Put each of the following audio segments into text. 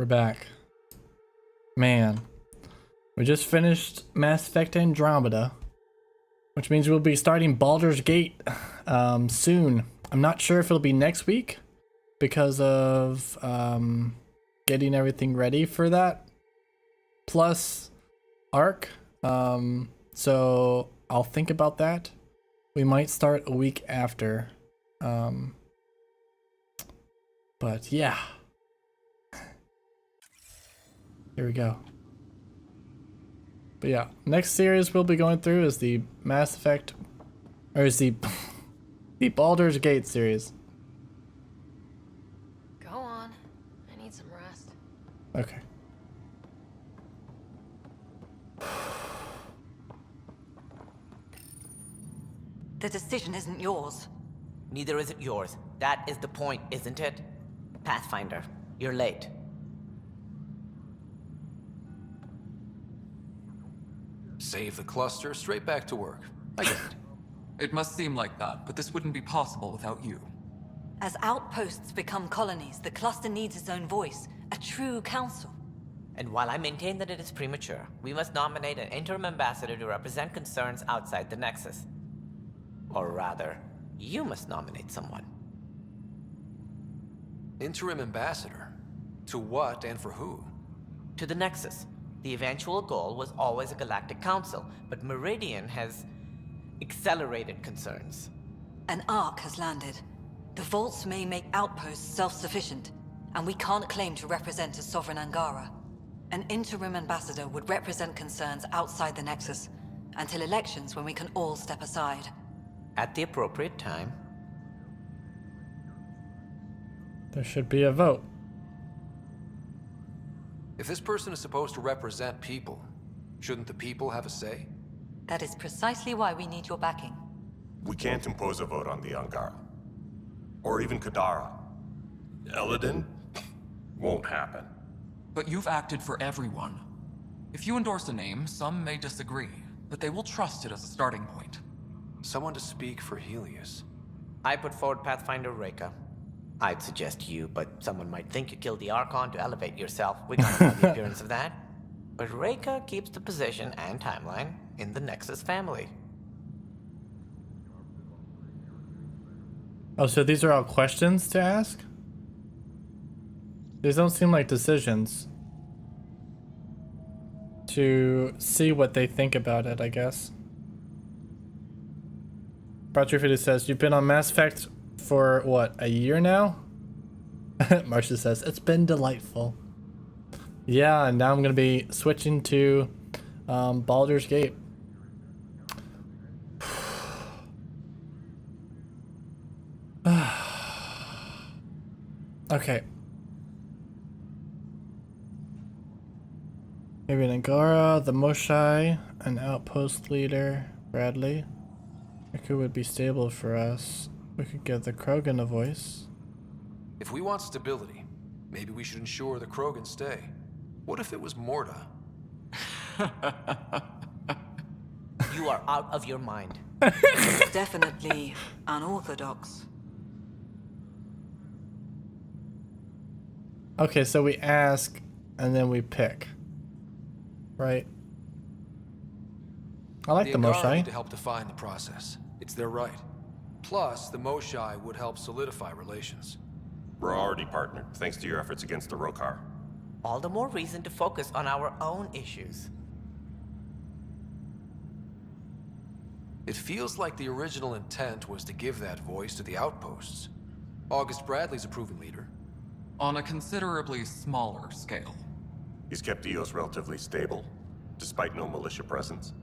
We're back. Man, we just finished Mass Effect Andromeda, which means we'll be starting Baldur's Gate soon. I'm not sure if it'll be next week because of getting everything ready for that, plus Arc. So I'll think about that. We might start a week after. But yeah. Here we go. But yeah, next series we'll be going through is the Mass Effect, or is the the Baldur's Gate series. Go on. I need some rest. Okay. The decision isn't yours. Neither is it yours. That is the point, isn't it? Pathfinder, you're late. Save the cluster, straight back to work. I get it. It must seem like that, but this wouldn't be possible without you. As outposts become colonies, the cluster needs its own voice, a true council. And while I maintain that it is premature, we must nominate an interim ambassador to represent concerns outside the Nexus. Or rather, you must nominate someone. Interim ambassador? To what and for who? To the Nexus. The eventual goal was always a galactic council, but Meridian has accelerated concerns. An ark has landed. The vaults may make outposts self-sufficient, and we can't claim to represent a sovereign Angara. An interim ambassador would represent concerns outside the Nexus, until elections when we can all step aside. At the appropriate time. There should be a vote. If this person is supposed to represent people, shouldn't the people have a say? That is precisely why we need your backing. We can't impose a vote on the Angara. Or even Kadara. Eladin? Won't happen. But you've acted for everyone. If you endorse a name, some may disagree, but they will trust it as a starting point. Someone to speak for Helios. I put forward Pathfinder Reka. I'd suggest you, but someone might think you killed the Archon to elevate yourself. We can't have the appearance of that. But Reka keeps the position and timeline in the Nexus family. Oh, so these are all questions to ask? These don't seem like decisions. To see what they think about it, I guess. Brought says, you've been on Mass Effect for, what, a year now? Marcia says, it's been delightful. Yeah, and now I'm going to be switching to Baldur's Gate. Okay. Maybe an Angara, the Moshai, an outpost leader, Bradley. Who would be stable for us? We could give the Krogan a voice. If we want stability, maybe we should ensure the Krogan stay. What if it was Morta? You are out of your mind. Definitely unorthodox. Okay, so we ask and then we pick. Right? I like the Angara Moshai. need to help define the process. It's their right. Plus, the Moshai would help solidify relations. We're already partnered, thanks to your efforts against the Rokar. All the more reason to focus on our own issues. It feels like the original intent was to give that voice to the outposts. August Bradley's a proven leader. On a considerably smaller scale. He's kept EOS relatively stable, despite no militia presence.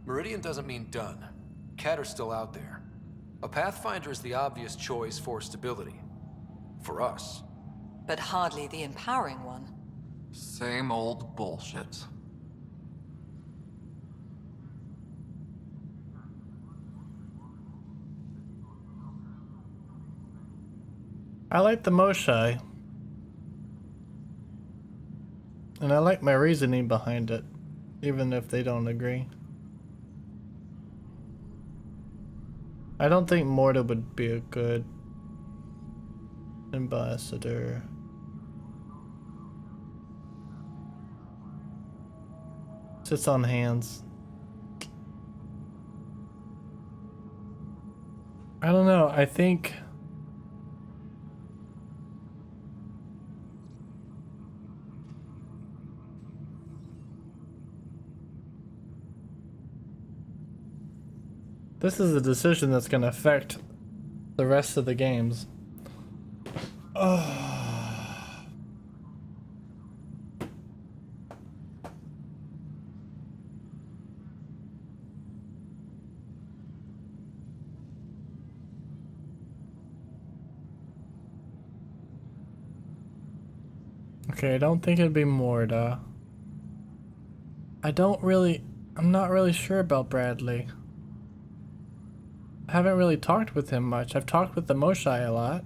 Meridian doesn't mean done. Catter's still out there. A Pathfinder is the obvious choice for stability. For us. But hardly the empowering one. Same old bullshit. I like the Moshai. And I like my reasoning behind it, even if they don't agree. I don't think Morta would be a good ambassador. Sits on hands. I don't know. I think this is a decision that's going to affect the rest of the games. Okay, I don't think it'd be Morta. I'm not really sure about Bradley. I haven't really talked with him much. I've talked with the Moshai a lot.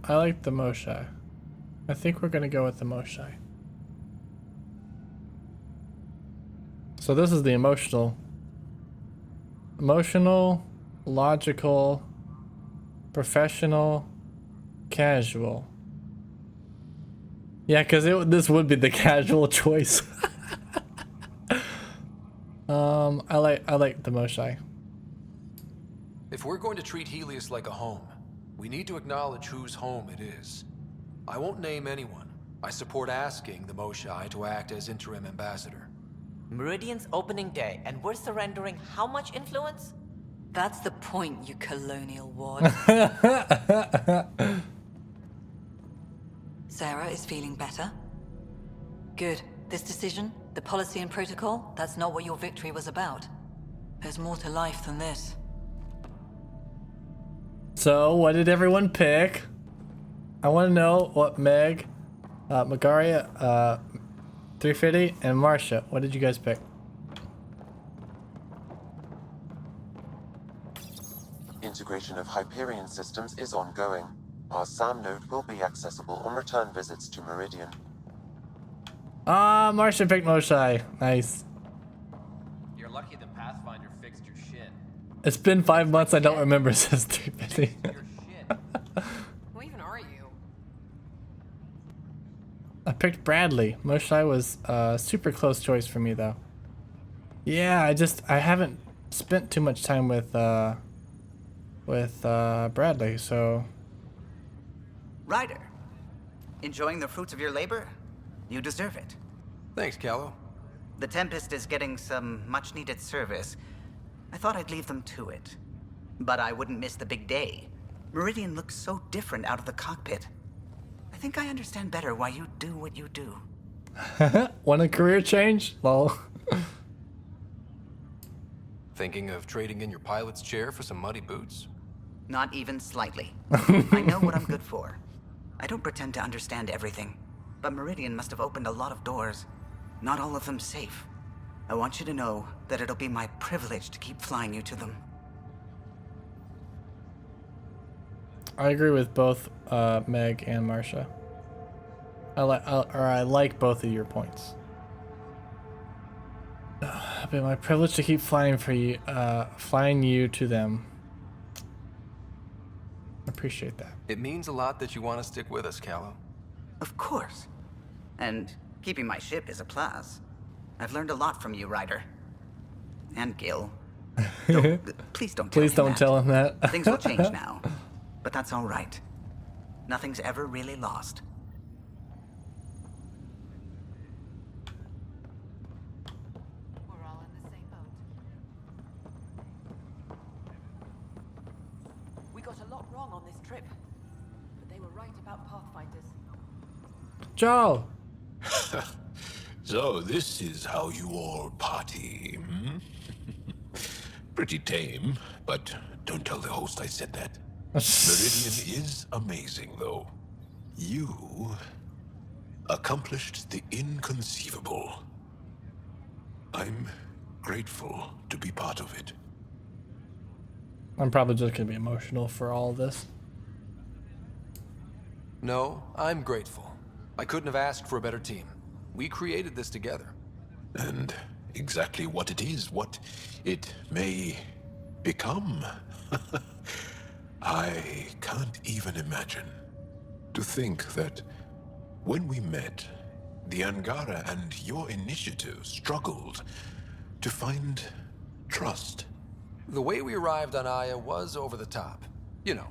I like the Moshai. I think we're gonna go with the Moshai. So this is the emotional, logical, professional, casual. Yeah, because this would be the casual choice. I like the Moshai. If we're going to treat Helios like a home, we need to acknowledge whose home it is. I won't name anyone. I support asking the Moshai to act as interim ambassador. Meridian's opening day, and we're surrendering how much influence? That's the point, you colonial wad. Sarah is feeling better? Good. This decision, the policy and protocol, that's not what your victory was about. There's more to life than this. So, what did everyone pick? I want to know what Meg, Magaria, 350, and Marsha, what did you guys pick? Integration of Hyperion systems is ongoing. Our SAM node will be accessible on return visits to Meridian. Ah, Marsha picked Moshai. Nice. You're lucky the Pathfinder fixed your shit. It's been 5 months, I don't remember, says 350. Your shit. Who even are you? I picked Bradley. Moshai was a super close choice for me, though. Yeah, I haven't spent too much time with Bradley, so... Ryder, enjoying the fruits of your labor? You deserve it. Thanks, Callow. The Tempest is getting some much-needed service. I thought I'd leave them to it. But I wouldn't miss the big day. Meridian looks so different out of the cockpit. I think I understand better why you do what you do. Want a career change? Lol. Thinking of trading in your pilot's chair for some muddy boots? Not even slightly. I know what I'm good for. I don't pretend to understand everything. But Meridian must have opened a lot of doors. Not all of them safe. I want you to know that it'll be my privilege to keep flying you to them. I agree with both Meg and Marsha. I like both of your points. It'll be my privilege to keep flying you to them. I appreciate that. It means a lot that you want to stick with us, Callow. Of course. And keeping my ship is a plus. I've learned a lot from you, Ryder. And Gil. Please don't tell Please him don't that. tell him that. Things will change now. But that's all right. Nothing's ever really lost. We're all in the same boat. We got a lot wrong on this trip. But they were right about Pathfinders. Joe! So this is how you all party, hmm? Pretty tame, but don't tell the host I said that. Meridian is amazing, though. You accomplished the inconceivable. I'm grateful to be part of it. I'm probably just gonna be emotional for all of this. No, I'm grateful. I couldn't have asked for a better team. We created this together. And exactly what it is, what it may become, I can't even imagine. To think that when we met, the Angara and your initiative struggled to find trust. The way we arrived on Aya was over the top. You know,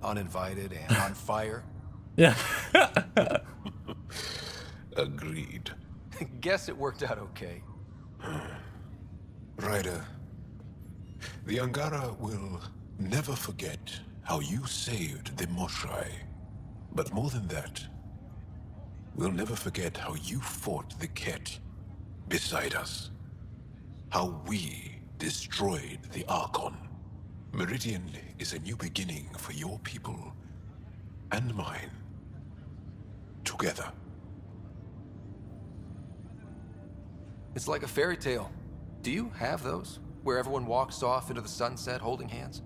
uninvited and on fire. Yeah. Agreed. Guess it worked out okay. Ryder, the Angara will never forget how you saved the Moshai. But more than that, we'll never forget how you fought the Ket beside us. How we destroyed the Archon. Meridian is a new beginning for your people and mine. Together. It's like a fairy tale. Do you have those? Where everyone walks off into the sunset holding hands?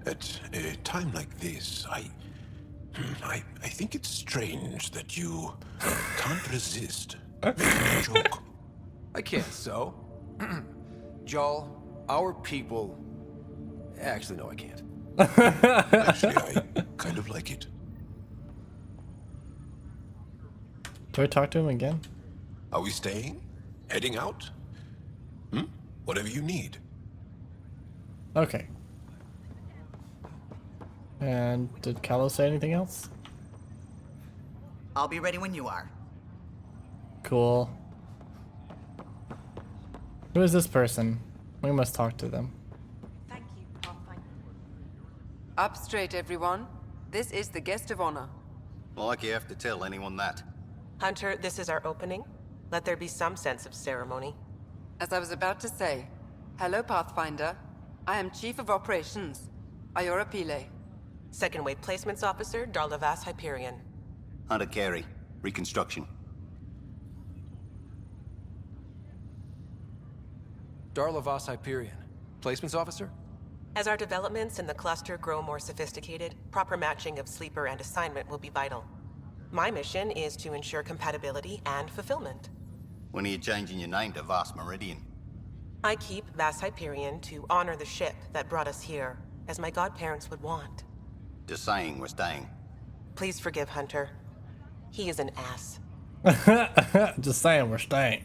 At a time like this, I think it's strange that you can't resist making a joke. I can't so. Jal, our people... Actually, no, I can't. Actually, I kind of like it. Do I talk to him again? Are we staying? Heading out? Whatever you need. Okay. And did Kalos say anything else? I'll be ready when you are. Cool. Who is this person? We must talk to them. Thank you, Pathfinder. Up straight, everyone. This is the guest of honor. Like you have to tell anyone that. Hunter, this is our opening. Let there be some sense of ceremony. As I was about to say, hello, Pathfinder. I am Chief of Operations, Iora Pile. Second Wave Placements Officer, Darlavas Hyperion. Hunter Carey, Reconstruction. Darlavas Hyperion. Placements officer? As our developments in the cluster grow more sophisticated, proper matching of sleeper and assignment will be vital. My mission is to ensure compatibility and fulfillment. When are you changing your name to Vast Meridian? I keep Vas Hyperion to honor the ship that brought us here, as my godparents would want. Just saying we're staying. Please forgive Hunter. He is an ass. Just saying, we're staying.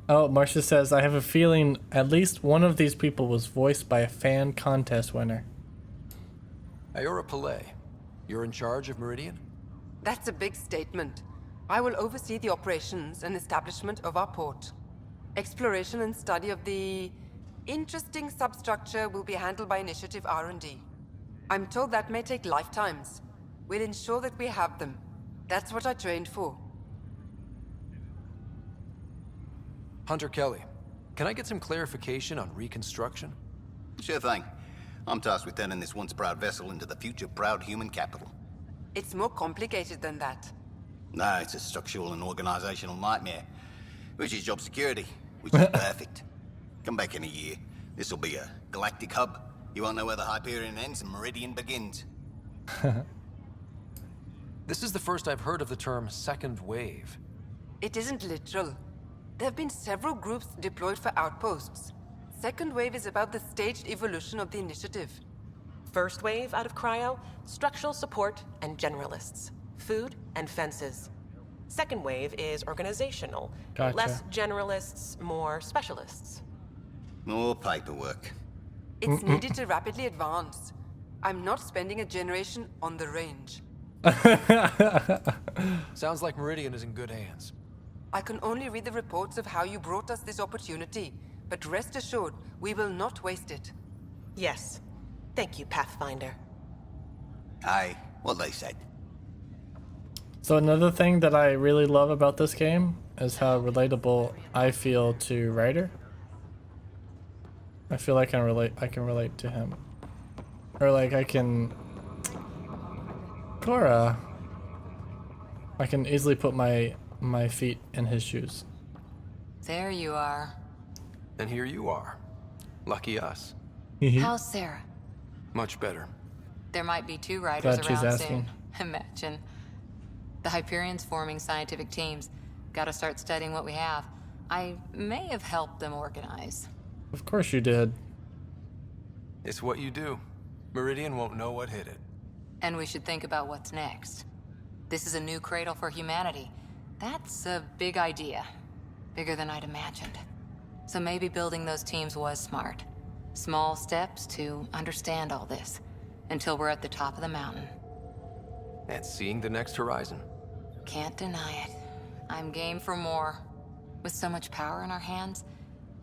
Oh, Marcia says, I have a feeling at least one of these people was voiced by a fan contest winner. Iora Pile, you're in charge of Meridian? That's a big statement. I will oversee the operations and establishment of our port. Exploration and study of the interesting substructure will be handled by Initiative R&D. I'm told that may take lifetimes. We'll ensure that we have them. That's what I trained for. Hunter Kelly, can I get some clarification on reconstruction? Sure thing. I'm tasked with turning this once proud vessel into the future proud human capital. It's more complicated than that. No, it's a structural and organizational nightmare. Which is job security, which is perfect. Come back in a year. This'll be a galactic hub. You won't know where the Hyperion ends and Meridian begins. This is the first I've heard of the term second wave. It isn't literal. There have been several groups deployed for outposts. Second wave is about the staged evolution of the initiative. First wave out of cryo, structural support and generalists. Food and fences. Second wave is organizational. Gotcha. Less generalists, more specialists. More paperwork. It's needed to rapidly advance. I'm not spending a generation on the range. Sounds like Meridian is in good hands. I can only read the reports of how you brought us this opportunity, but rest assured, we will not waste it. Yes. Thank you, Pathfinder. Aye, what they said. So another thing that I really love about this game is how relatable I feel to Ryder. I feel like I can relate to him. Or like I can... Cora. I can easily put my feet in his shoes. There you are. And here you are. Lucky us. How's Sarah? Much better. There might be 2 riders Glad she's around asking. soon. Imagine. The Hyperions forming scientific teams. Gotta start studying what we have. I may have helped them organize. Of course you did. It's what you do. Meridian won't know what hit it. And we should think about what's next. This is a new cradle for humanity. That's a big idea. Bigger than I'd imagined. So maybe building those teams was smart. Small steps to understand all this. Until we're at the top of the mountain. And seeing the next horizon. Can't deny it. I'm game for more. With so much power in our hands,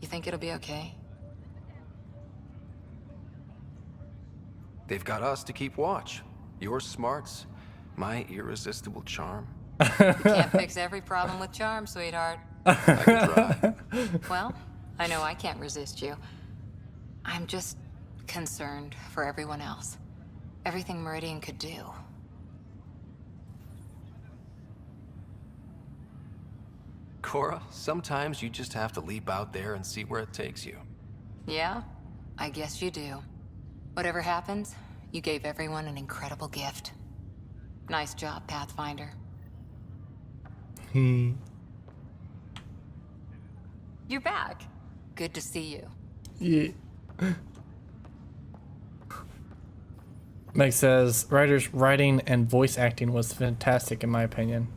you think it'll be okay? They've got us to keep watch. Your smarts, my irresistible charm. You can't fix every problem with charm, sweetheart. I can try. Well, I know I can't resist you. I'm just concerned for everyone else. Everything Meridian could do. Cora, sometimes you just have to leap out there and see where it takes you. Yeah? I guess you do. Whatever happens, you gave everyone an incredible gift. Nice job, Pathfinder. You're back. Good to see you. Yeah. Meg says, writers' writing and voice acting was fantastic in my opinion.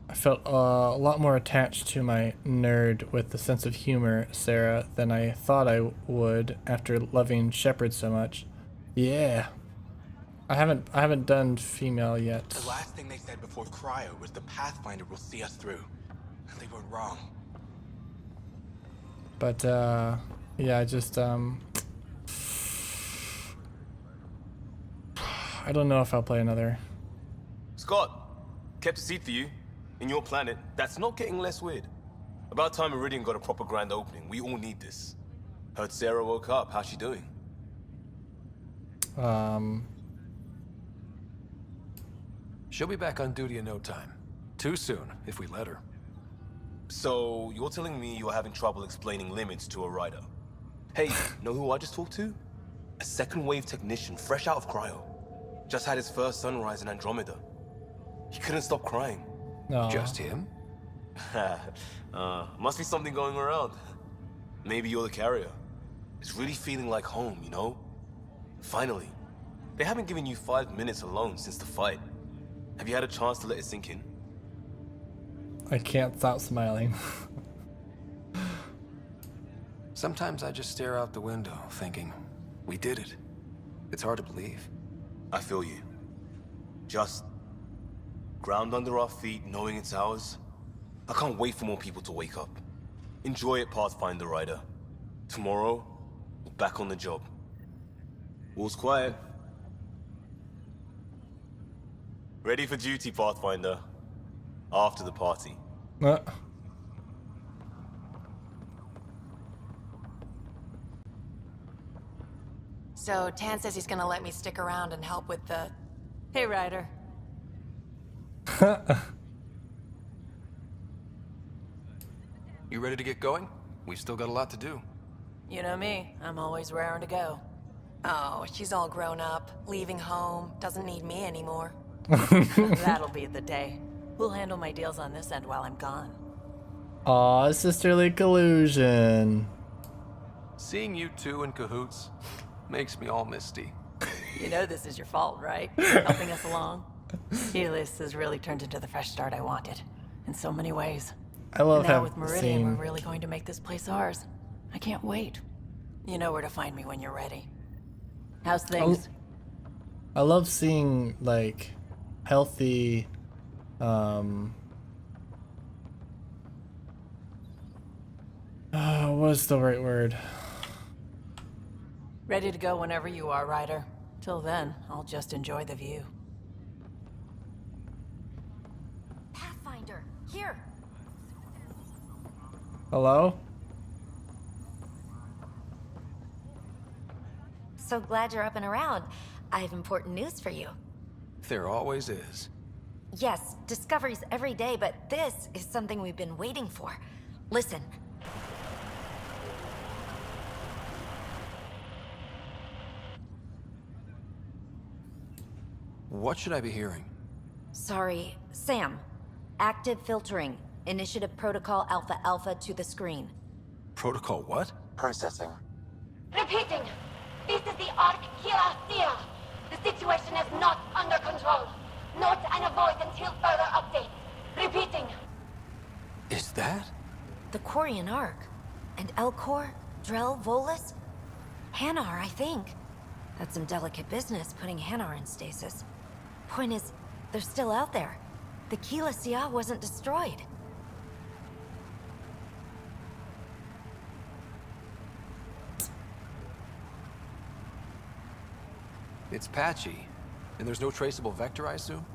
I felt a lot more attached to my nerd with the sense of humor, Sarah, than I thought I would after loving Shepard so much. Yeah. I haven't done female yet. The last thing they said before Cryo was the Pathfinder will see us through. And they were wrong. But yeah, I just I don't know if I'll play another. Scott, kept a seat for you. In your planet, that's not getting less weird. About time Meridian got a proper grand opening. We all need this. Heard Sarah woke up. How's she doing? She'll be back on duty in no time. Too soon, if we let her. So, you're telling me you're having trouble explaining limits to a rider? Hey, know who I just talked to? A second-wave technician, fresh out of cryo. Just had his first sunrise in Andromeda. He couldn't stop crying. No. Just him? Must be something going around. Maybe you're the carrier. It's really feeling like home, you know? Finally. They haven't given you 5 minutes alone since the fight. Have you had a chance to let it sink in? I can't stop smiling. Sometimes I just stare out the window, thinking, we did it. It's hard to believe. I feel you. Just ground under our feet, knowing it's ours. I can't wait for more people to wake up. Enjoy it, Pathfinder Rider. Tomorrow, we're back on the job. All's quiet. Ready for duty, Pathfinder. After the party. So, Tan says he's gonna let me stick around and help with the... Hey, Ryder. You ready to get going? We've still got a lot to do. You know me, I'm always raring to go. Oh, she's all grown up, leaving home, doesn't need me anymore. That'll be the day. We'll handle my deals on this end while I'm gone. Aw, sisterly collusion. Seeing you two in cahoots makes me all misty. You know this is your fault, right? Helping us along. Helios has really turned into the fresh start I wanted, in so many ways. I love and now having with Meridian, seen... we're really going to make this place ours. I can't wait. You know where to find me when you're ready. How's things? I love seeing, like, healthy, what's the right word? Ready to go whenever you are, Ryder. Till then, I'll just enjoy the view. Pathfinder, here! Hello? So glad you're up and around. I have important news for you. There always is. Yes, discoveries every day, but this is something we've been waiting for. Listen. What should I be hearing? Sorry, Sam. Active filtering. Initiative Protocol Alpha Alpha to the screen. Protocol what? Processing. Repeating. This is the Ark Kira. The situation is not under control. Note and avoid until further updates. Repeating. Is that? The Quarian Ark. And Elcor, Drell, Volus? Hanar, I think. That's some delicate business, putting Hanar in stasis. Point is, they're still out there. The Keela Sia wasn't destroyed. It's patchy. And there's no traceable vector, I assume?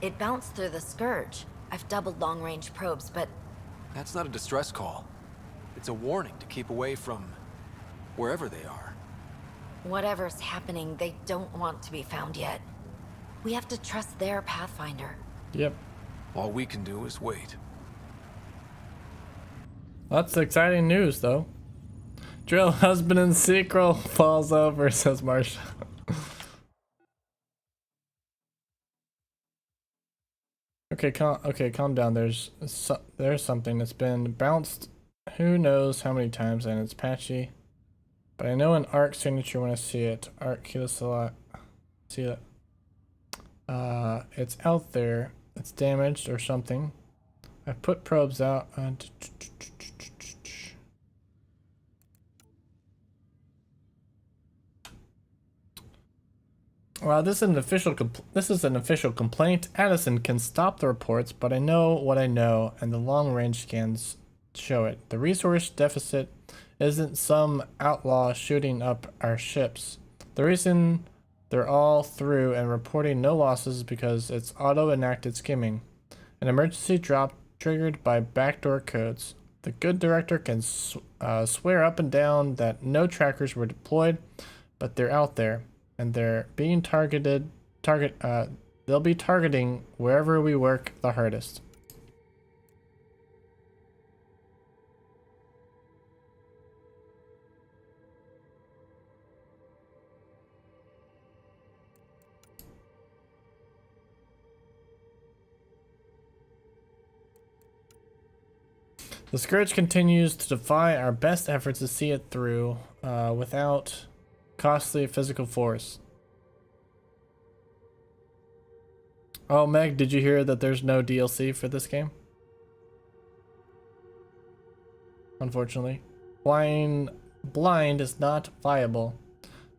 It bounced through the Scourge. I've doubled long-range probes, but... That's not a distress call. It's a warning to keep away from... wherever they are. whatever's happening, they don't want to be found yet. We have to trust their Pathfinder. Yep. All we can do is wait. That's exciting news, though. Drill husband and sequel falls over, says Marsha. Okay, calm down. There's something that's been bounced who knows how many times, and it's patchy. But I know an ARC signature when I see it. ARC Kilisala. See it. It's out there. It's damaged or something. I put probes out. Well, this is an official complaint. Addison can stop the reports, but I know what I know, and the long-range scans show it. The resource deficit isn't some outlaw shooting up our ships. The reason they're all through and reporting no losses is because it's auto-enacted skimming. An emergency drop triggered by backdoor codes. The good director can swear up and down that no trackers were deployed, but they're out there. And they're being they'll be targeting wherever we work the hardest. The Scourge continues to defy our best efforts to see it through without costly physical force. Oh, Meg, did you hear that there's no DLC for this game? Unfortunately. Flying blind is not viable,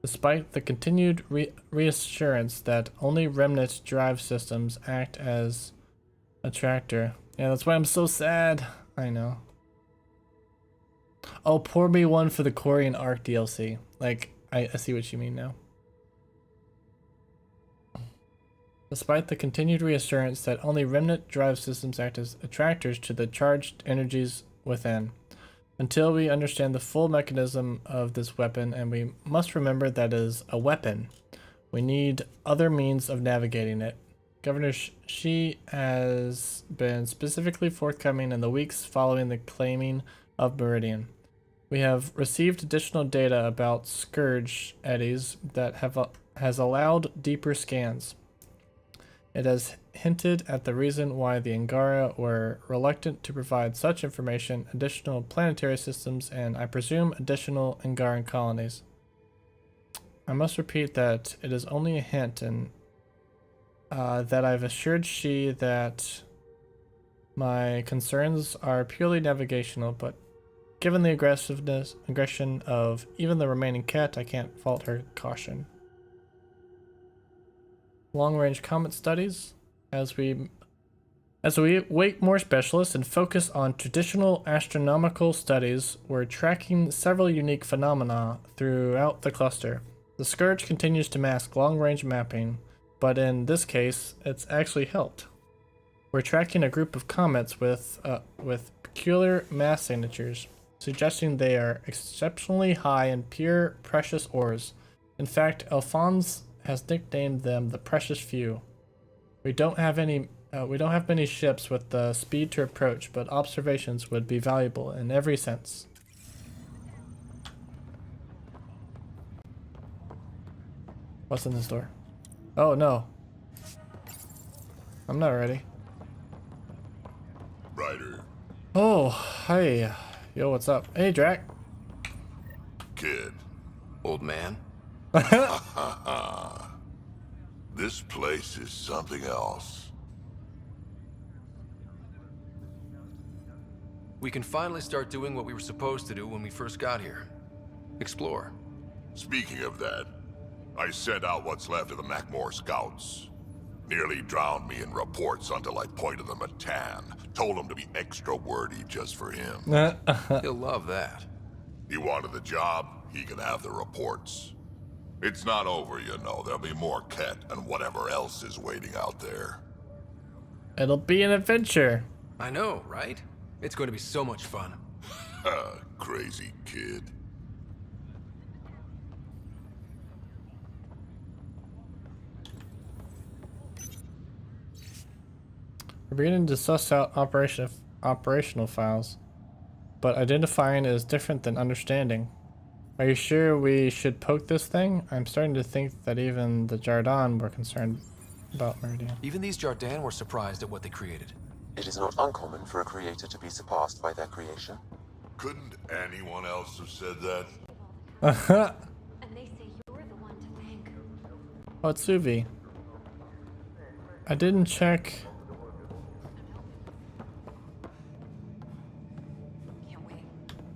despite the continued reassurance that only remnant drive systems act as a tractor. Yeah, that's why I'm so sad. I know. Oh, pour me one for the Quarian Arc DLC. Like, I see what you mean now. Despite the continued reassurance that only remnant drive systems act as attractors to the charged energies within. Until we understand the full mechanism of this weapon, and we must remember that it is a weapon, we need other means of navigating it. Governor Xi has been specifically forthcoming in the weeks following the claiming of Meridian. We have received additional data about Scourge eddies that has allowed deeper scans. It has hinted at the reason why the Angara were reluctant to provide such information, additional planetary systems, and I presume additional Angaran colonies. I must repeat that it is only a hint, and that I've assured Xi that my concerns are purely navigational, but given the aggression of even the remaining cat, I can't fault her caution. Long-range comet studies. As we await more specialists and focus on traditional astronomical studies, we're tracking several unique phenomena throughout the cluster. The Scourge continues to mask long-range mapping, but in this case, it's actually helped. We're tracking a group of comets with peculiar mass signatures, suggesting they are exceptionally high in pure precious ores. In fact, Alphonse has nicknamed them the Precious Few. We don't have any We don't have many ships with the speed to approach, but observations would be valuable in every sense. What's in this door? Oh no. I'm not ready. Ryder. Oh, hey. Yo, what's up? Hey, Drac. Kid. Old man? This place is something else. We can finally start doing what we were supposed to do when we first got here. Explore. Speaking of that, I sent out what's left of the Macmore scouts. Nearly drowned me in reports until I pointed them at Tan. Told him to be extra wordy just for him. He'll love that. He wanted the job, he can have the reports. It's not over, you know. There'll be more Ket and whatever else is waiting out there. It'll be an adventure. I know, right? It's going to be so much fun. Crazy kid. We're beginning to suss out operational files, but identifying is different than understanding. Are you sure we should poke this thing? I'm starting to think that even the Jardin were concerned about Meridian. Even these Jardin were surprised at what they created. It is not uncommon for a creator to be surpassed by their creation. Couldn't anyone else have said that? And they say you're the one to thank. Oh, it's Suvi. I didn't check. Can't wait.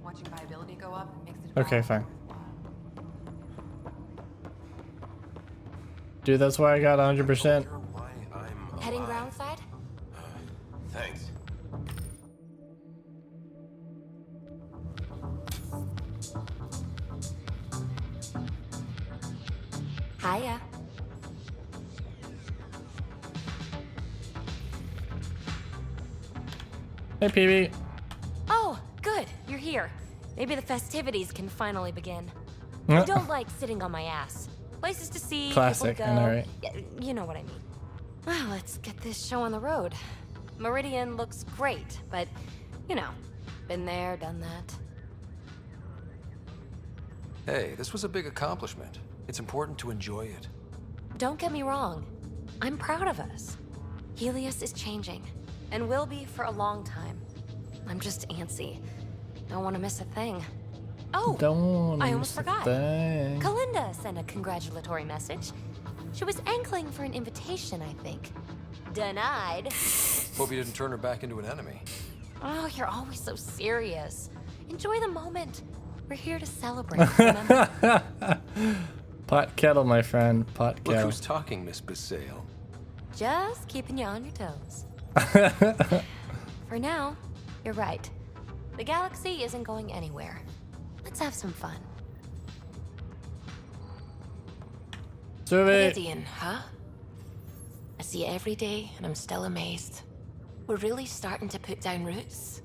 Watching viability go up makes it. Okay, fine. Dude, that's why I got 100%. Heading groundside? Thanks. Hiya. Hey, PB. Oh, good. You're here. Maybe the festivities can finally begin. Uh. I don't like sitting on my ass. Places to see, Classic, people to I go. know, right? You know what I mean. Well, let's get this show on the road. Meridian looks great, but, you know, been there, done that. Hey, this was a big accomplishment. It's important to enjoy it. Don't get me wrong. I'm proud of us. Helios is changing, and will be for a long time. I'm just antsy. Don't want to miss a thing. Oh, Don't I almost forgot. thing. Kalinda sent a congratulatory message. She was angling for an invitation, I think. Denied. Hope you didn't turn her back into an enemy. Oh, you're always so serious. Enjoy the moment. We're here to celebrate, remember? Pot kettle, my friend. Pot Look kettle. who's talking, Miss Basale. Just keeping you on your toes. For now, you're right. The galaxy isn't going anywhere. Let's have some fun. Survey. Meridian, huh? I see it every day, and I'm still amazed. We're really starting to put down roots.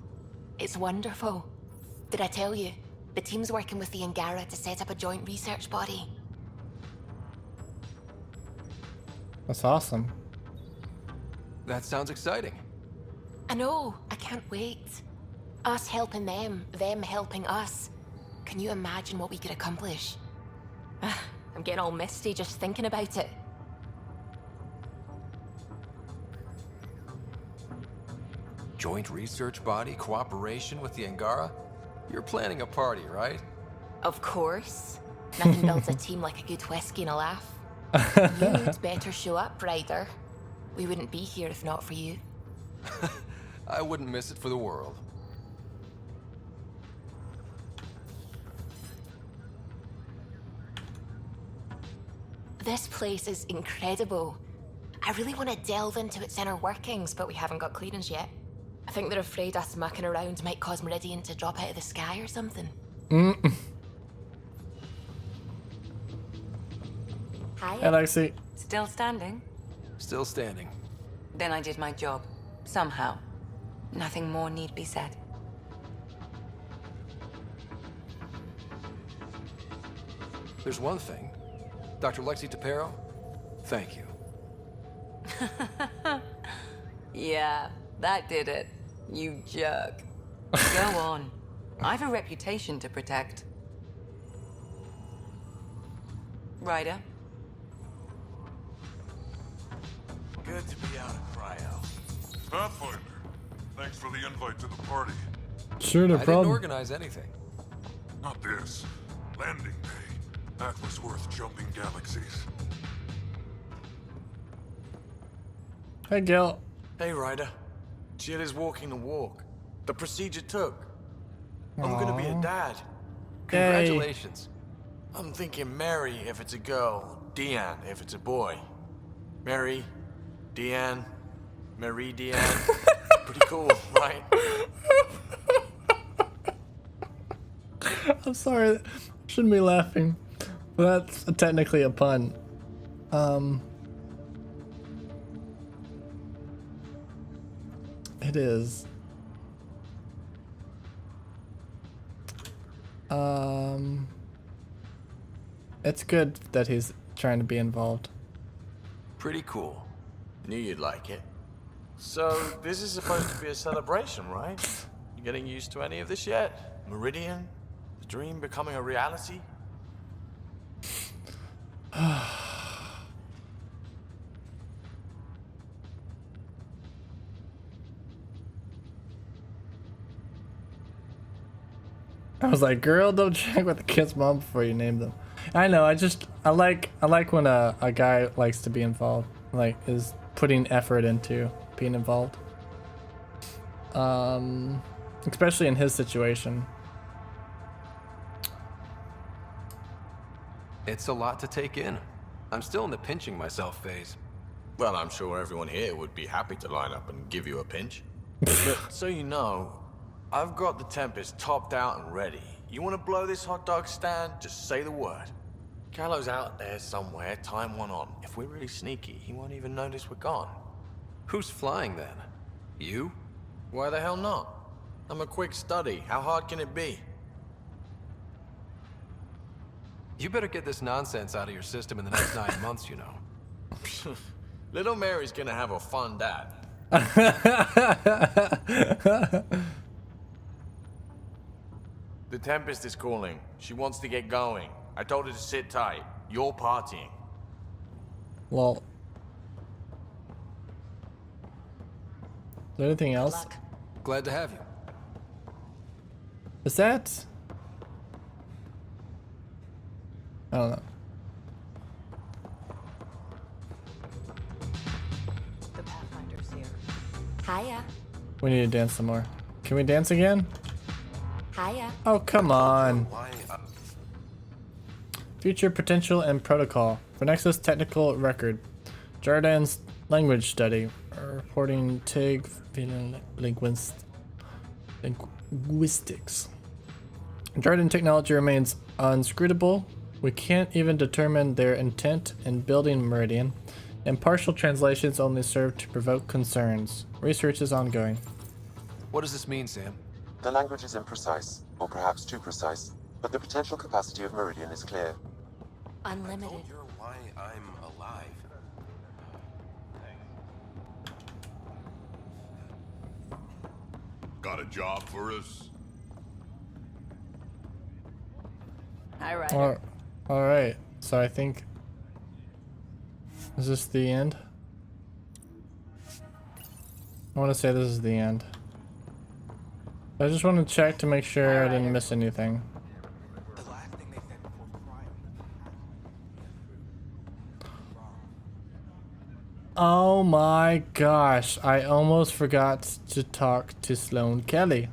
It's wonderful. Did I tell you? The team's working with the Angara to set up a joint research body. That's awesome. That sounds exciting. I know, I can't wait. Us helping them helping us. Can you imagine what we could accomplish? I'm getting all misty just thinking about it. Joint research body, cooperation with the Angara? You're planning a party, right? Of course. Nothing builds a team like a good whiskey and a laugh. You'd better show up, Ryder. We wouldn't be here if not for you. I wouldn't miss it for the world. This place is incredible. I really want to delve into its inner workings, but we haven't got clearance yet. I think they're afraid us mucking around might cause Meridian to drop out of the sky or something. Hi. Alexi. Still standing? Still standing. Then I did my job. Somehow. Nothing more need be said. There's one thing. Dr. Lexi Tapero, thank you. Yeah, that did it. You jerk. Go on. I've a reputation to protect. Ryder? Good to be out of cryo. Pathfinder, thanks for the invite to the party. Sure, no I problem. didn't organize anything. Not this. Landing day. That was worth jumping galaxies. Hey, Gil. Hey, Ryder. Jill is walking the walk. The procedure took. I'm gonna be a Aw. dad. Congratulations. I'm thinking Mary if it's a girl, Deanne if it's a boy. Mary, Deanne, Marie Deanne. Pretty cool, right? I'm sorry. Shouldn't be laughing. That's technically a pun. It is. It's good that he's trying to be involved. Pretty cool. Knew you'd like it. So, this is supposed to be a celebration, right? You getting used to any of this yet? Meridian? The dream becoming a reality? I was like, girl, don't check with the kid's mom before you name them. I know, I like when a guy likes to be involved, like is putting effort into being involved. Especially in his situation. It's a lot to take in. I'm still in the pinching myself phase. Well, I'm sure everyone here would be happy to line up and give you a pinch. But so you know, I've got the Tempest topped out and ready. You want to blow this hot dog stand? Just say the word. Callow's out there somewhere, time one on. If we're really sneaky, he won't even notice we're gone. Who's flying then? You? Why the hell not? I'm a quick study. How hard can it be? You better get this nonsense out of your system in the next 9 months, you know. Little Mary's gonna have a fun dad. The Tempest is calling. She wants to get going. I told her to sit tight. You're partying. Well, is there anything else? Glad to have you. Is that? I don't know. The Pathfinder's here. Hiya. We need to dance some more. Can we dance again? Hiya. Oh, come on. Future potential and protocol. For Nexus technical record. Jordan's language study. Reporting TIG linguistics. Jordan technology remains unscrutable. We can't even determine their intent in building Meridian. Impartial translations only serve to provoke concerns. Research is ongoing. What does this mean, Sam? The language is imprecise, or perhaps too precise, but the potential capacity of Meridian is clear. Unlimited. You're why I'm alive. Got a job for us? Hi, Ryder. Alright, so I think... Is this the end? I want to say this is the end. I just want to check to make sure I didn't miss anything. Oh my gosh, I almost forgot to talk to Sloane Kelly.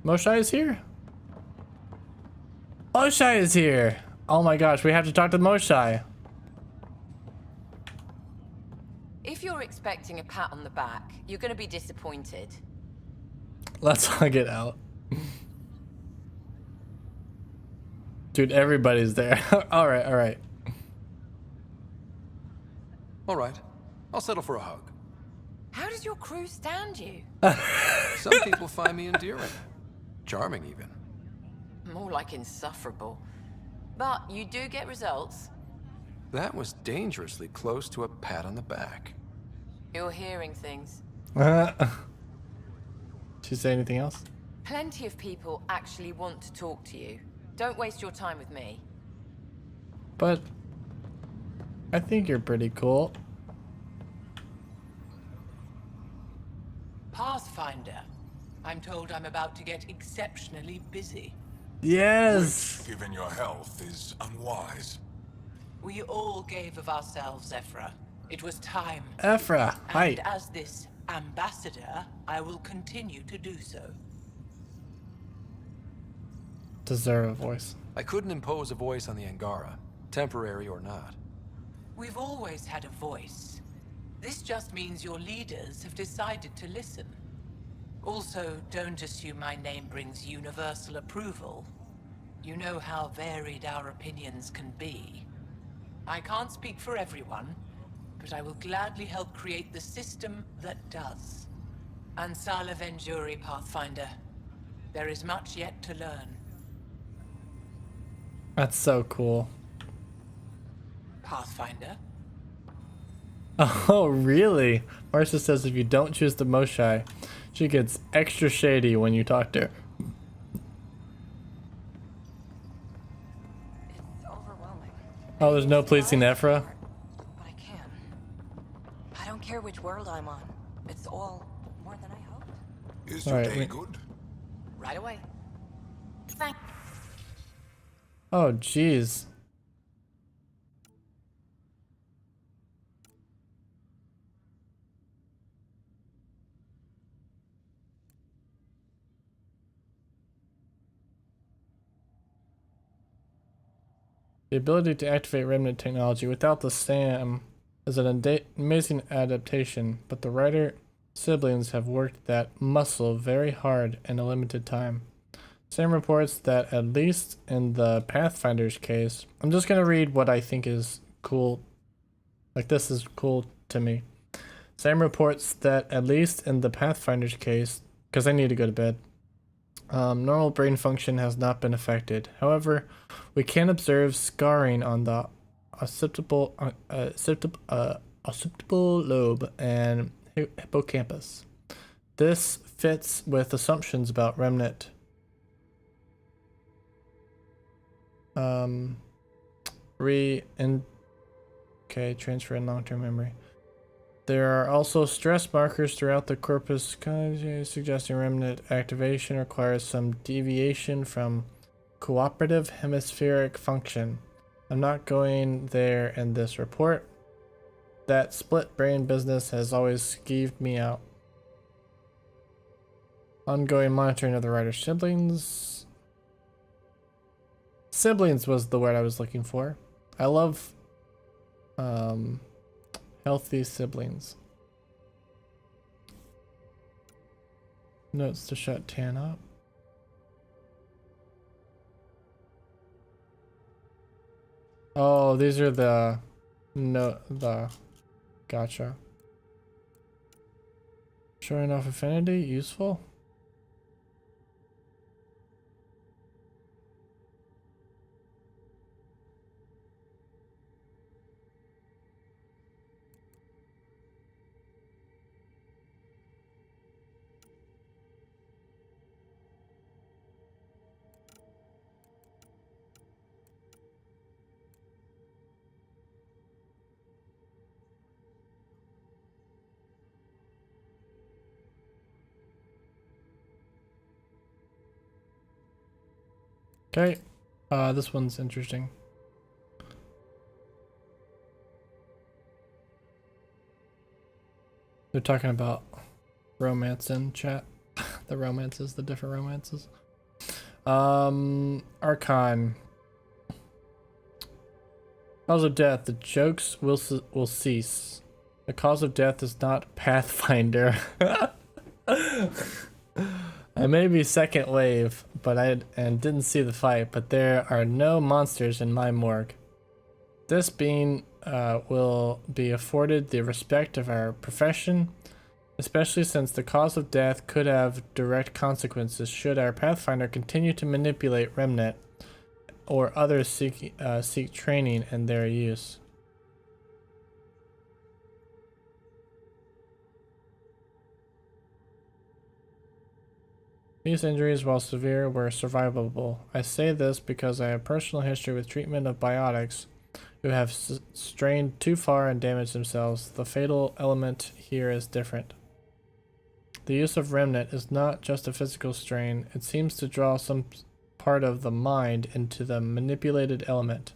Moshai is here? Moshai is here! Oh my gosh, we have to talk to Moshai. If you're expecting a pat on the back, you're going to be disappointed. Let's hug it out. Dude, everybody's there. Alright, alright. Alright, I'll settle for a hug. How does your crew stand you? Some people find me endearing. Charming, even. More like insufferable. But you do get results. That was dangerously close to a pat on the back. You're hearing things. Did you say anything else? Plenty of people actually want to talk to you. Don't waste your time with me. But I think you're pretty cool. Pathfinder. I'm told I'm about to get exceptionally busy. Yes! Which, given your health, is unwise. We all gave of ourselves, Ephra. It was time. Ephra, hi. And as this ambassador, I will continue to do so. Deserve a voice. I couldn't impose a voice on the Angara, temporary or not. We've always had a voice. This just means your leaders have decided to listen. Also, don't assume my name brings universal approval. You know how varied our opinions can be. I can't speak for everyone, but I will gladly help create the system that does. Ansala Venjuri, Pathfinder. There is much yet to learn. That's so cool. Pathfinder? Oh, really? Marcia says if you don't choose the Moshai, she gets extra shady when you talk to her. It's overwhelming. Oh, there's no pleasing Ephra? But I can. I don't care which world I'm on. It's all more than I hoped. Is All your right, day wait. good? Right away. Thank. Oh, jeez. The ability to activate remnant technology without the SAM is an amazing adaptation, but the writer siblings have worked that muscle very hard in a limited time. Sam reports that at least in the Pathfinder's case, I'm just going to read what I think is cool. Like, this is cool to me. Sam reports that at least in the Pathfinder's case, because I need to go to bed, normal brain function has not been affected. However, we can observe scarring on the occipital lobe and hippocampus. This fits with assumptions about remnant. Transfer in long-term memory. There are also stress markers throughout the corpus suggesting remnant activation requires some deviation from cooperative hemispheric function. I'm not going there in this report. That split brain business has always skeeved me out. Ongoing monitoring of the writer's siblings. Siblings was the word I was looking for. I love healthy siblings. Notes to shut Tan up. Oh, these are the gotcha. Showing off affinity, useful. Okay, this one's interesting. They're talking about romance in chat. The romances, the different romances. Archon. Cause of death. The jokes will cease. The cause of death is not Pathfinder. I may be second wave, but I didn't see the fight, but there are no monsters in my morgue. This being will be afforded the respect of our profession, especially since the cause of death could have direct consequences should our Pathfinder continue to manipulate Remnant or others seek training in their use. These injuries, while severe, were survivable. I say this because I have personal history with treatment of biotics who have strained too far and damaged themselves. The fatal element here is different. The use of remnant is not just a physical strain. It seems to draw some part of the mind into the manipulated element.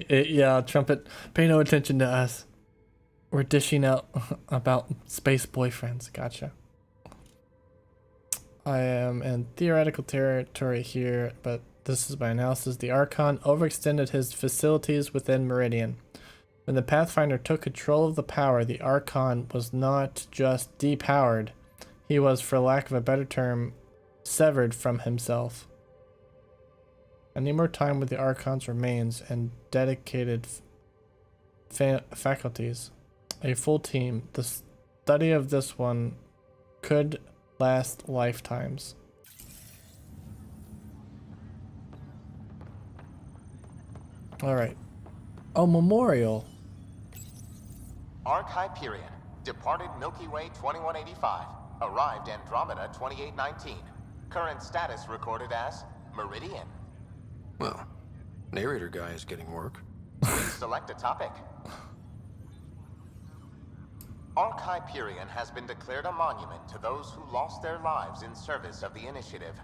Yeah, Trumpet, pay no attention to us. We're dishing out about space boyfriends. Gotcha. I am in theoretical territory here, but this is my analysis. The Archon overextended his facilities within Meridian. When the Pathfinder took control of the power, the Archon was not just depowered. He was, for lack of a better term, severed from himself. I need more time with the Archon's remains and dedicated faculties. A full team. The study of this one could last lifetimes. Alright. Oh, memorial. Arc Hyperion, departed Milky Way 2185, arrived Andromeda 2819. Current status recorded as Meridian. Well, narrator guy is getting work. Please select a topic. Arc Hyperion has been declared a monument to those who lost their lives in service of the Initiative.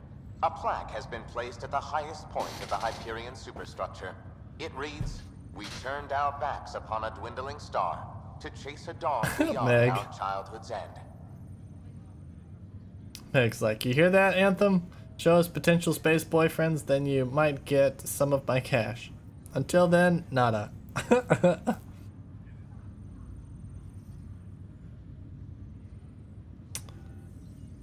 A plaque has been placed at the highest point of the Hyperion superstructure. It reads, "We turned our backs upon a dwindling star to chase a dawn beyond Meg. our childhood's end." Meg's like, you hear that, Anthem? Show us potential space boyfriends, then you might get some of my cash. Until then, nada.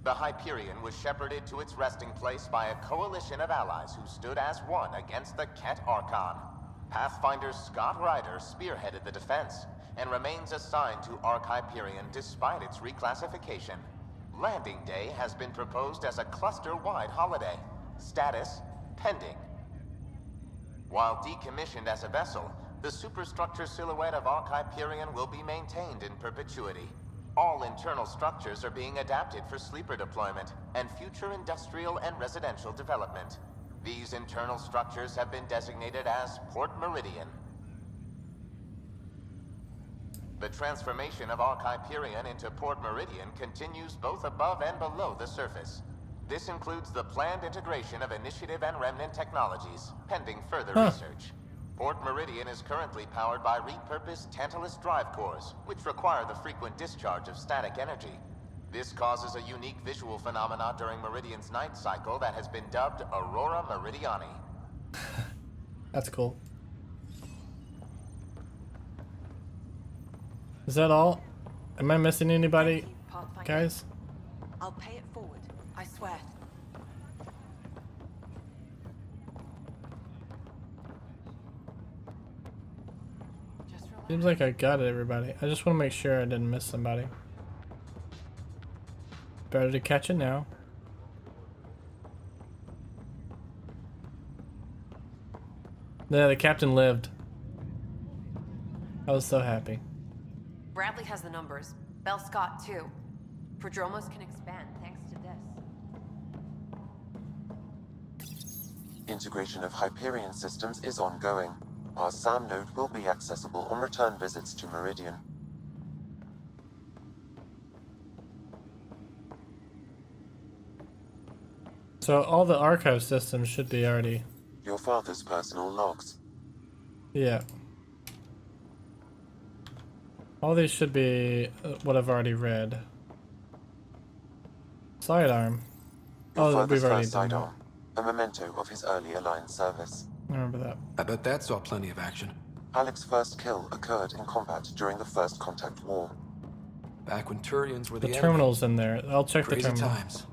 The Hyperion was shepherded to its resting place by a coalition of allies who stood as one against the Ket Archon. Pathfinder Scott Ryder spearheaded the defense, and remains assigned to Arc Hyperion despite its reclassification. Landing Day has been proposed as a cluster-wide holiday. Status, pending. While decommissioned as a vessel, the superstructure silhouette of Arc Hyperion will be maintained in perpetuity. All internal structures are being adapted for sleeper deployment and future industrial and residential development. These internal structures have been designated as Port Meridian. The transformation of Arc Hyperion into Port Meridian continues both above and below the surface. This includes the planned integration of Initiative and Remnant technologies, pending further research. Port Meridian is currently powered by repurposed Tantalus drive cores, which require the frequent discharge of static energy. This causes a unique visual phenomena during Meridian's night cycle that has been dubbed Aurora Meridiani. That's cool. Is that all? Am I missing anybody, guys? I'll pay it forward, I swear. Seems like I got it, everybody. I just want to make sure I didn't miss somebody. Better to catch it now. Yeah, the captain lived. I was so happy. Bradley has the numbers. Bell Scott, too. Prodromos can expand thanks to this. Integration of Hyperion systems is ongoing. Our SAM node will be accessible on return visits to Meridian. So all the archive systems should be already... Your father's personal logs. Yeah. All these should be what I've already read. Sidearm. Your Oh, father's we've already first done that. sidearm, a memento of his early Alliance service. I remember that. I bet that saw plenty of action. Alec's first kill occurred in combat during the First Contact War. Back when Turians were The the terminal's in there. I'll check the Crazy terminal. times.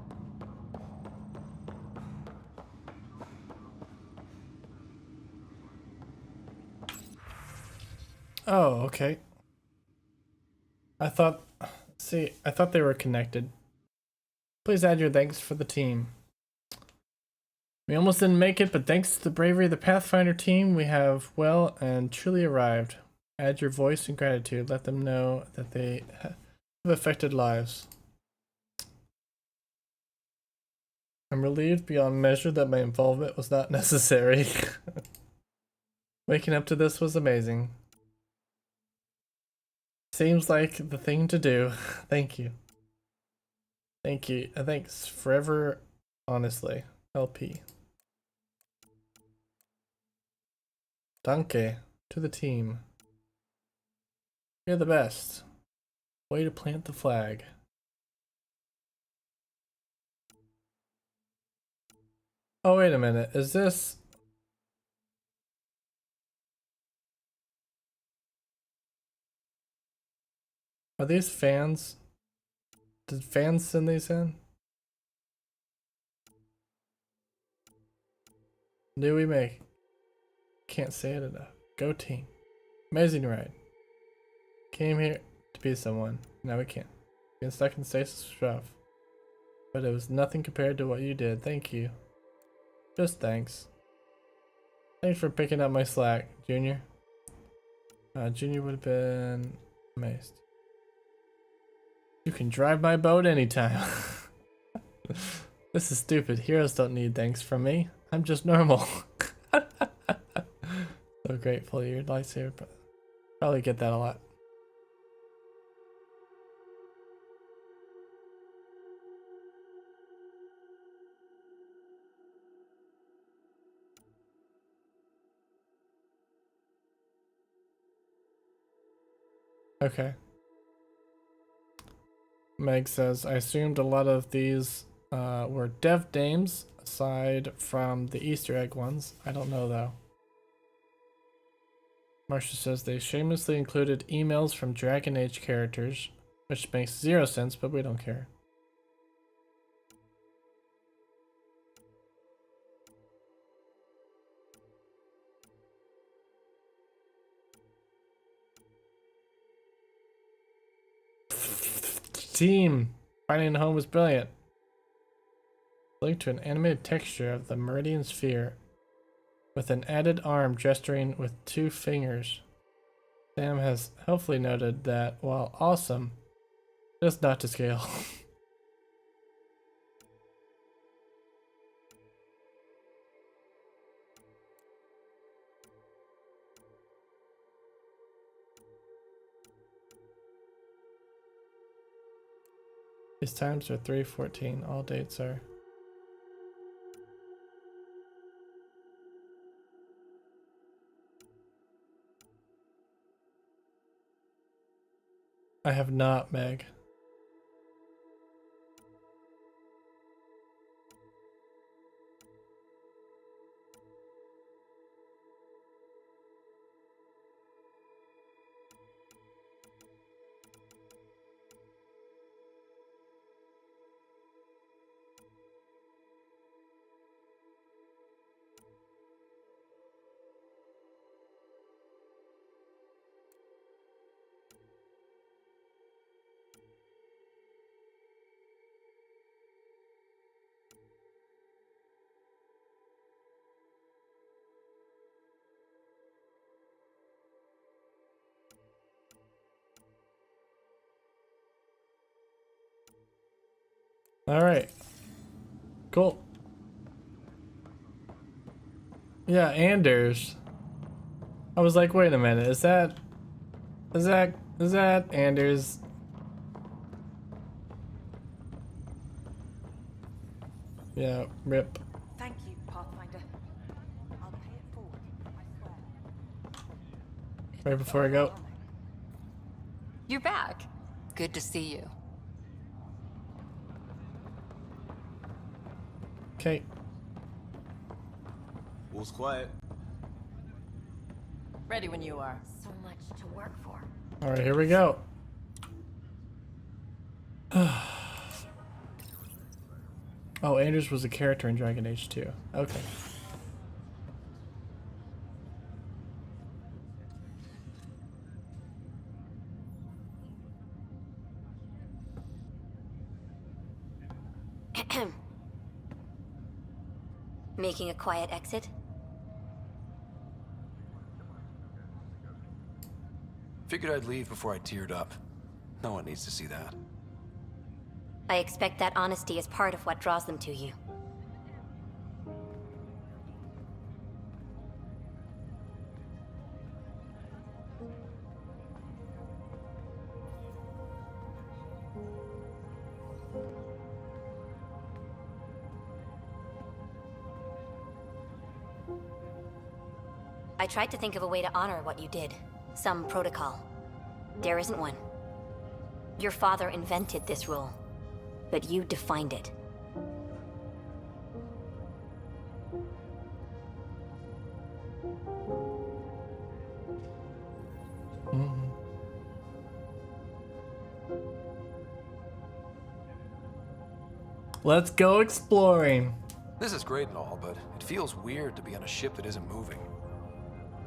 Oh, okay. I thought they were connected. Please add your thanks for the team. We almost didn't make it, but thanks to the bravery of the Pathfinder team, we have well and truly arrived. Add your voice and gratitude. Let them know that they have affected lives. I'm relieved beyond measure that my involvement was not necessary. Waking up to this was amazing. Seems like the thing to do. Thank you. Thank you. Thanks forever, honestly. LP. Danke to the team. You're the best. Way to plant the flag. Oh, wait a minute. Is this... Are these fans? Did fans send these in? Knew we make. Can't say it enough. Go team. Amazing ride. Came here to be someone. Now we can't. Being stuck in stasis was rough. But it was nothing compared to what you did. Thank you. Just thanks. Thanks for picking up my slack, Junior. Junior would have been amazed. You can drive my boat anytime. This is stupid. Heroes don't need thanks from me. I'm just normal. So grateful your lightsaber. Probably get that a lot. Okay. Meg says, I assumed a lot of these were dev names, aside from the Easter egg ones. I don't know though. Marcia says they shamelessly included emails from Dragon Age characters, which makes 0 sense, but we don't care. Team! Finding a home was brilliant. Link to an animated texture of the Meridian Sphere with an added arm gesturing with 2 fingers. Sam has helpfully noted that, while awesome, it is not to scale. These times are 3:14. All dates are. I have not, Meg. All right. Cool. Yeah, Anders. I was like, wait a minute, is that Anders? Yeah, rip. Thank you, Pathfinder. I'll pay it forward, I swear. Right before I go. You're back. Good to see you. Okay. All's quiet. Ready when you are. So much to work for. All right, here we go. Oh, Anders was a character in Dragon Age 2. Okay. Making a quiet exit? Figured I'd leave before I teared up. No one needs to see that. I expect that honesty is part of what draws them to you. I tried to think of a way to honor what you did. Some protocol. There isn't one. Your father invented this rule, but you defined it. Let's go exploring. This is great and all, but it feels weird to be on a ship that isn't moving.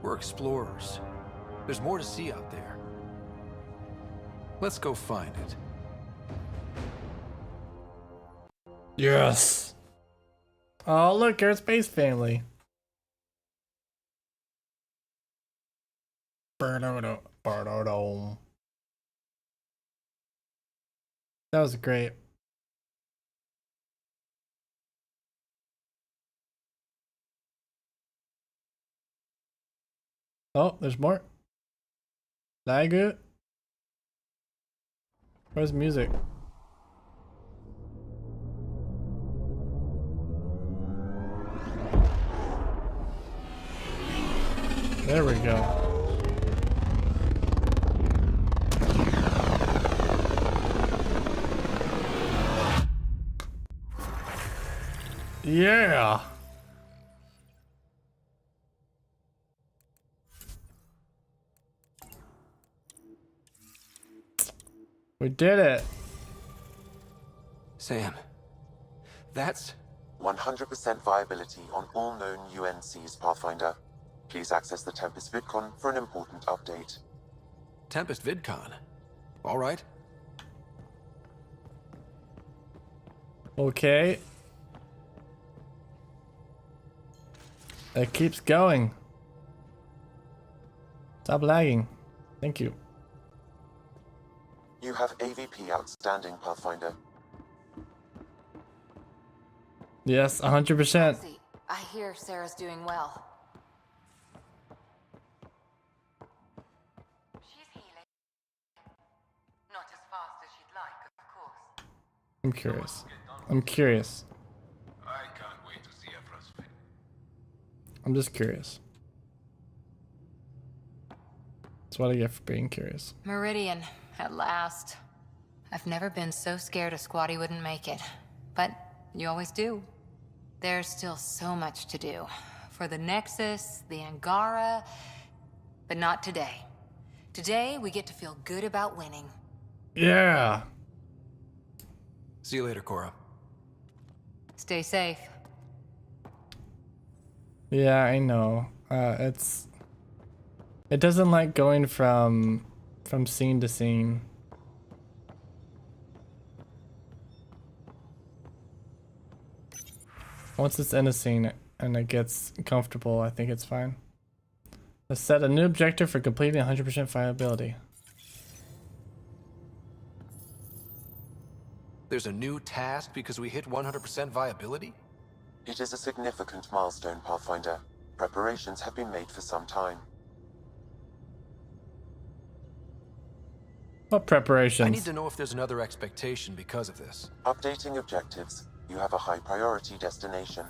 We're explorers. There's more to see out there. Let's go find it. Yes. Oh, look, our space family. That was great. Oh, there's more. That good? Where's music? There we go. Yeah. We did it. Sam, that's 100% viability on all known UNCs, Pathfinder. Please access the Tempest VidCon for an important update. Tempest VidCon. All right. Okay. It keeps going. Stop lagging. Thank you. You have AVP outstanding, Pathfinder. Yes, 100%. I hear Sarah's doing well. She's healing. Not as fast as she'd like, of course. I'm curious. I'm curious. I can't wait to see Ephra's face. I'm just curious. That's what I get for being curious. Meridian, at last. I've never been so scared a squatty wouldn't make it. But you always do. There's still so much to do. For the Nexus, the Angara, but not today. Today, we get to feel good about winning. Yeah. See you later, Cora. Stay safe. Yeah, I know. It doesn't like going from scene to scene. Once it's in a scene and it gets comfortable, I think it's fine. Let's set a new objective for completing 100% viability. There's a new task because we hit 100% viability? It is a significant milestone, Pathfinder. Preparations have been made for some time. What preparations? I need to know if there's another expectation because of this. Updating objectives. You have a high priority destination.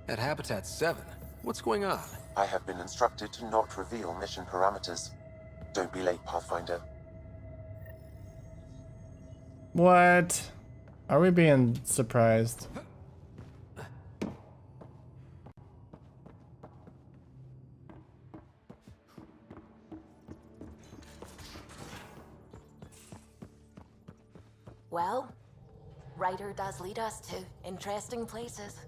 At Habitat 7, what's going on? I have been instructed to not reveal mission parameters. Don't be late, Pathfinder. What? Are we being surprised? Well, Ryder does lead us to interesting places.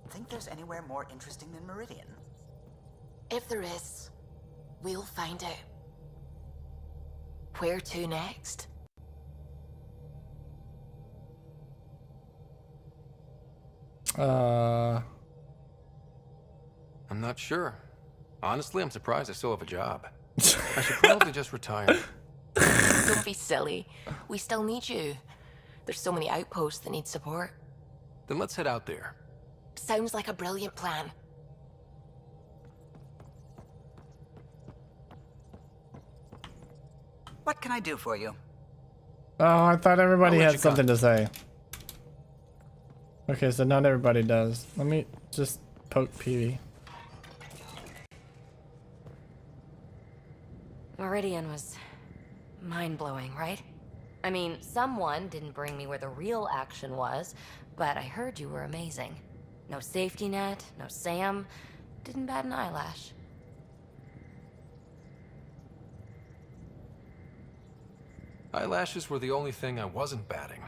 Think there's anywhere more interesting than Meridian? If there is, we'll find out. Where to next? I'm not sure. Honestly, I'm surprised I still have a job. I should probably just retire. Don't be silly. We still need you. There's so many outposts that need support. Then let's head out there. Sounds like a brilliant plan. What can I do for you? Oh, I thought everybody I'll let had you something to say. Okay, so not everybody does. Let me just poke PV. Meridian was mind-blowing, right? I mean, someone didn't bring me where the real action was, but I heard you were amazing. No safety net, no Sam, didn't bat an eyelash. Eyelashes were the only thing I wasn't batting.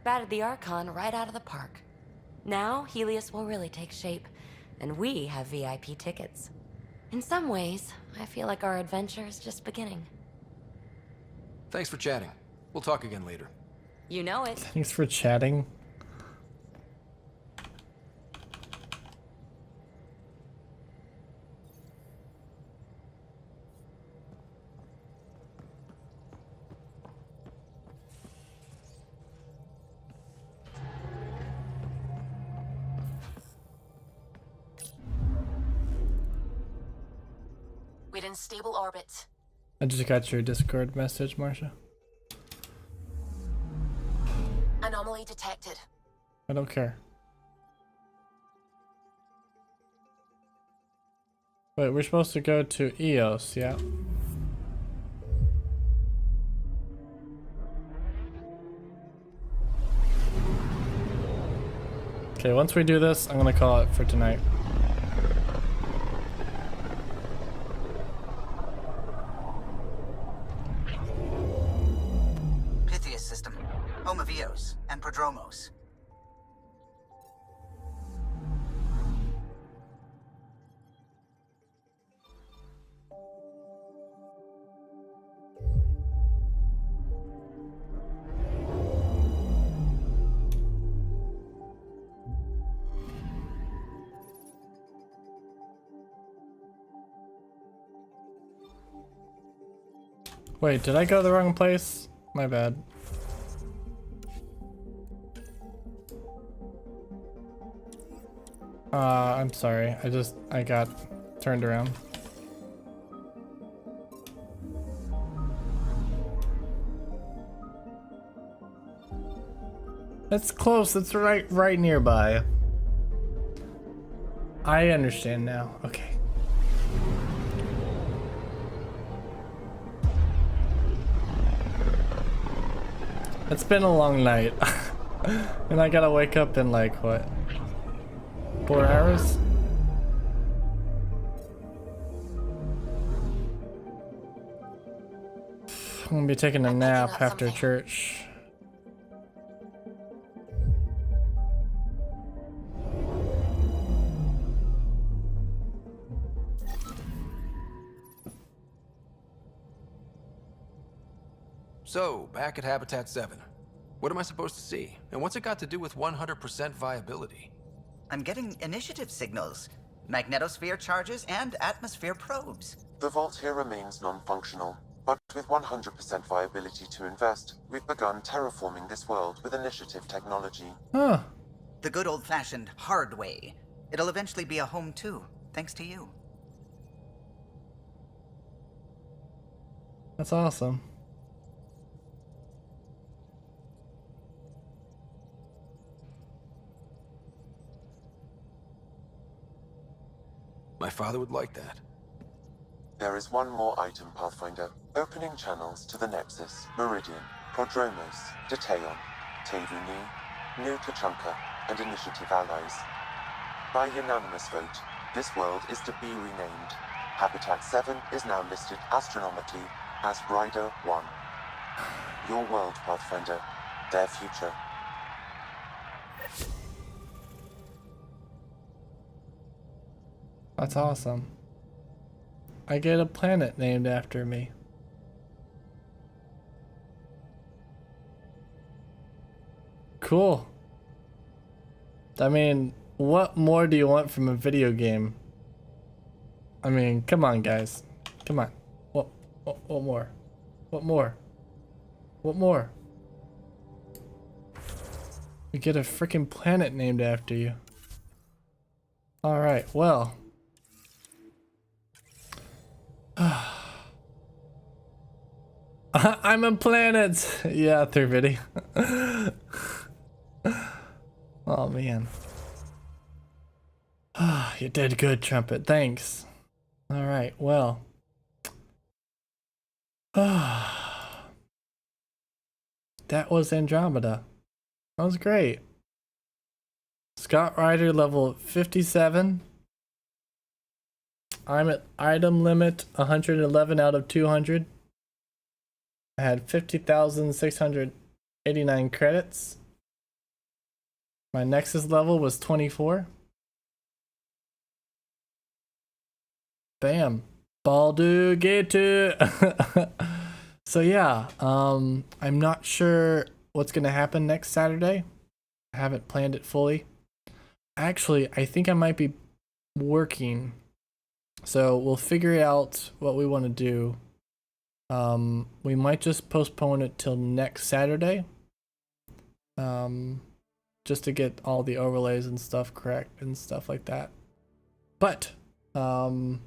Batted the Archon right out of the park. Now, Helios will really take shape, and we have VIP tickets. In some ways, I feel like our adventure is just beginning. Thanks for chatting. We'll talk again later. You know it. Thanks for chatting. We're in stable orbit. I just got your Discord message, Marsha. Anomaly detected. I don't care. Wait, we're supposed to go to Eos, yeah? Okay, once we do this, I'm gonna call it for tonight. Pythias system, home of Eos and Prodromos. Wait, did I go the wrong place? My bad. I'm sorry. I got turned around. That's close. That's right nearby. I understand now. Okay. It's been a long night. And I gotta wake up in like, what? 4 hours? I'm gonna be taking a nap after church. So, back at Habitat 7. What am I supposed to see? And what's it got to do with 100% viability? I'm getting initiative signals, magnetosphere charges, and atmosphere probes. The vault here remains non-functional, but with 100% viability to invest, we've begun terraforming this world with initiative technology. Huh. The good old-fashioned hard way. It'll eventually be a home too, thanks to you. That's awesome. My father would like that. There is one more item, Pathfinder. Opening channels to the Nexus, Meridian, Prodromos, Detaeon, Tevuni, New Tuchanka, and Initiative allies. By unanimous vote, this world is to be renamed. Habitat 7 is now listed astronomically as Rider 1. Your world, Pathfinder. Their future. That's awesome. I get a planet named after me. Cool. I mean, what more do you want from a video game? I mean, come on, guys. Come on. What more? What more? What more? You get a freaking planet named after you. Alright, well. I'm a planet! Yeah, 350. Oh man. You did good, Trumpet. Thanks. Alright, well. That was Andromeda. That was great. Scott Ryder level 57. I'm at item limit 111 out of 200. I had 50,689 credits. My Nexus level was 24. Bam. Baldur get to. So yeah, I'm not sure what's gonna happen next Saturday. I haven't planned it fully. Actually, I think I might be working. So we'll figure out what we want to do. We might just postpone it till next Saturday. Just to get all the overlays and stuff correct and stuff like that. But for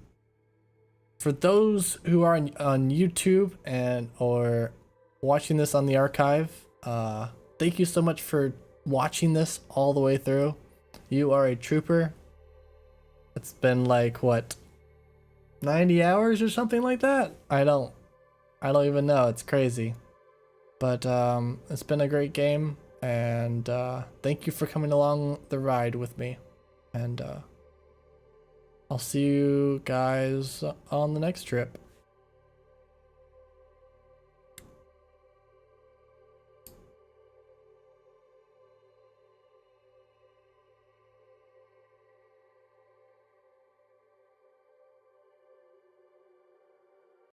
those who are on YouTube and or watching this on the archive, thank you so much for watching this all the way through. You are a trooper. It's been like what, 90 hours or something like that? I don't even know. It's crazy. But it's been a great game, and thank you for coming along the ride with me. And I'll see you guys on the next trip.